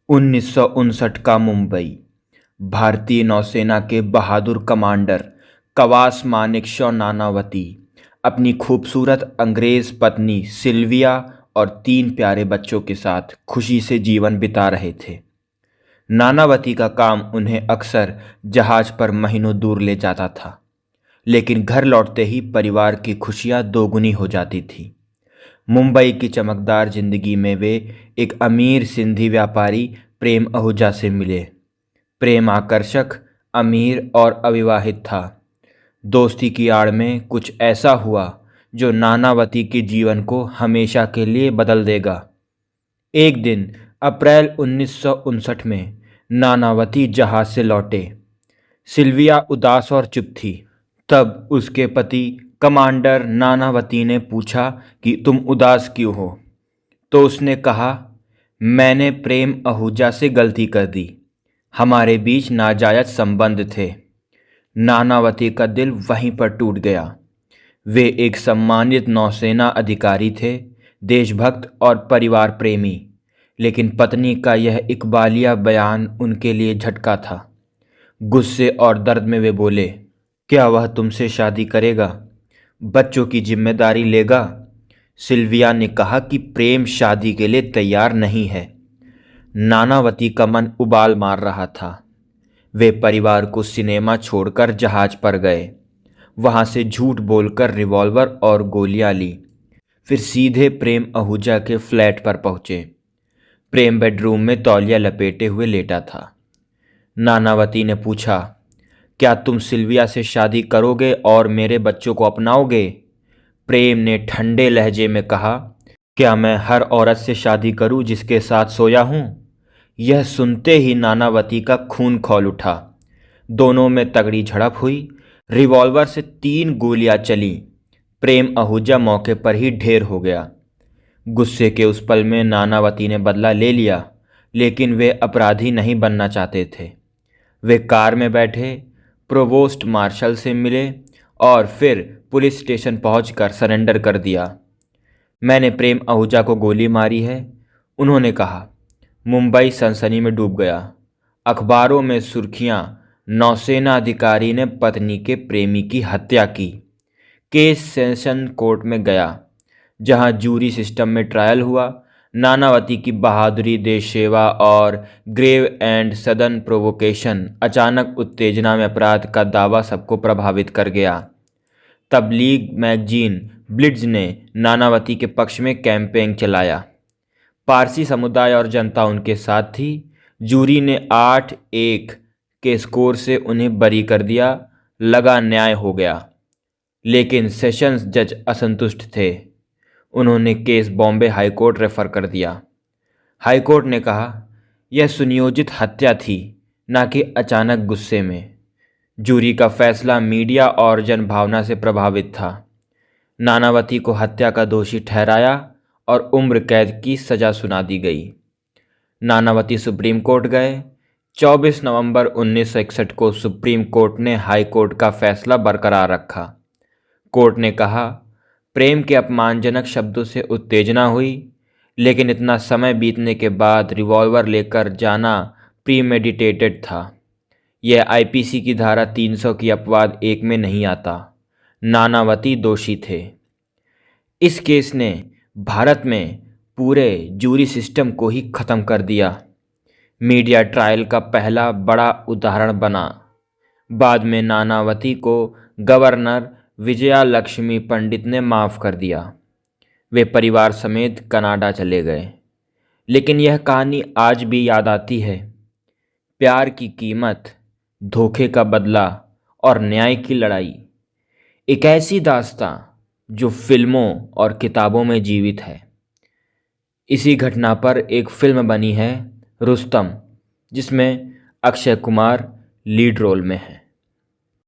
1959 का मुंबई। भारतीय नौसेना के बहादुर कमांडर कवास मानेकशॉ नानावती अपनी खूबसूरत अंग्रेज पत्नी सिल्विया और 3 प्यारे बच्चों के साथ खुशी से जीवन बिता रहे थे। नानावती का काम उन्हें अक्सर जहाज पर महीनों दूर ले जाता था, लेकिन घर लौटते ही परिवार की खुशियां दोगुनी हो जाती थी। मुंबई की चमकदार जिंदगी में वे एक अमीर सिंधी व्यापारी प्रेम आहूजा से मिले। प्रेम आकर्षक, अमीर और अविवाहित था। दोस्ती की आड़ में कुछ ऐसा हुआ जो नानावती के जीवन को हमेशा के लिए बदल देगा। एक दिन अप्रैल 1959 में नानावती जहाज से लौटे। सिल्विया उदास और चुप थी। तब उसके पति कमांडर नानावती ने पूछा कि तुम उदास क्यों हो? तो उसने कहा, मैंने प्रेम आहूजा से गलती कर दी। हमारे बीच नाजायज संबंध थे। नानावती का दिल वहीं पर टूट गया। वे एक सम्मानित नौसेना अधिकारी थे, देशभक्त और परिवार प्रेमी, लेकिन पत्नी का यह इकबालिया बयान उनके लिए झटका था। गुस्से और दर्द में वे बोले, क्या वह तुमसे शादी करेगा? बच्चों की जिम्मेदारी लेगा? सिल्विया ने कहा कि प्रेम शादी के लिए तैयार नहीं है। नानावती का मन उबाल मार रहा था। वे परिवार को सिनेमा छोड़कर जहाज पर गए। वहां से झूठ बोलकर रिवॉल्वर और गोलियां ली। फिर सीधे प्रेम आहूजा के फ्लैट पर पहुंचे। प्रेम बेडरूम में तौलिया लपेटे हुए लेटा था। नानावती ने पूछा, क्या तुम सिल्विया से शादी करोगे और मेरे बच्चों को अपनाओगे? प्रेम ने ठंडे लहजे में कहा, क्या मैं हर औरत से शादी करूं जिसके साथ सोया हूं? यह सुनते ही नानावती का खून खौल उठा। दोनों में तगड़ी झड़प हुई। रिवॉल्वर से 3 गोलियां चली। प्रेम आहूजा मौके पर ही ढेर हो गया। गुस्से के उस पल में नानावती ने बदला ले लिया, लेकिन वे अपराधी नहीं बनना चाहते थे। वे कार में बैठे, प्रोवोस्ट मार्शल से मिले और फिर पुलिस स्टेशन पहुंचकर सरेंडर कर दिया। मैंने प्रेम आहूजा को गोली मारी है, उन्होंने कहा। मुंबई सनसनी में डूब गया। अखबारों में सुर्खियां, नौसेना अधिकारी ने पत्नी के प्रेमी की हत्या की। केस सेशन कोर्ट में गया, जहां जूरी सिस्टम में ट्रायल हुआ। नानावती की बहादुरी, देश सेवा और ग्रेव एंड सदन प्रोवोकेशन, अचानक उत्तेजना में अपराध का दावा सबको प्रभावित कर गया। तबलीग मैगजीन ब्लिट्ज ने नानावती के पक्ष में कैंपेन चलाया। पारसी समुदाय और जनता उनके साथ थी। जूरी ने 8-1 के स्कोर से उन्हें बरी कर दिया। लगा न्याय हो गया, लेकिन सेशंस जज असंतुष्ट थे। उन्होंने केस बॉम्बे हाईकोर्ट रेफर कर दिया। हाईकोर्ट ने कहा, यह सुनियोजित हत्या थी, न कि अचानक गुस्से में। जूरी का फैसला मीडिया और जनभावना से प्रभावित था। नानावती को हत्या का दोषी ठहराया और उम्र कैद की सजा सुना दी गई। नानावती सुप्रीम कोर्ट गए। 24 नवंबर 1961 को सुप्रीम कोर्ट ने हाई कोर्ट का फैसला बरकरार रखा। कोर्ट ने कहा, प्रेम के अपमानजनक शब्दों से उत्तेजना हुई, लेकिन इतना समय बीतने के बाद रिवॉल्वर लेकर जाना प्रीमेडिटेटेड था। यह आईपीसी की धारा 300 की अपवाद 1 में नहीं आता। नानावती दोषी थे। इस केस ने भारत में पूरे जूरी सिस्टम को ही खत्म कर दिया। मीडिया ट्रायल का पहला बड़ा उदाहरण बना। बाद में नानावती को गवर्नर विजया लक्ष्मी पंडित ने माफ़ कर दिया। वे परिवार समेत कनाडा चले गए। लेकिन यह कहानी आज भी याद आती है। प्यार की कीमत, धोखे का बदला और न्याय की लड़ाई। एक ऐसी दास्तां जो फिल्मों और किताबों में जीवित है। इसी घटना पर एक फिल्म बनी है, रुस्तम, जिसमें अक्षय कुमार लीड रोल में है।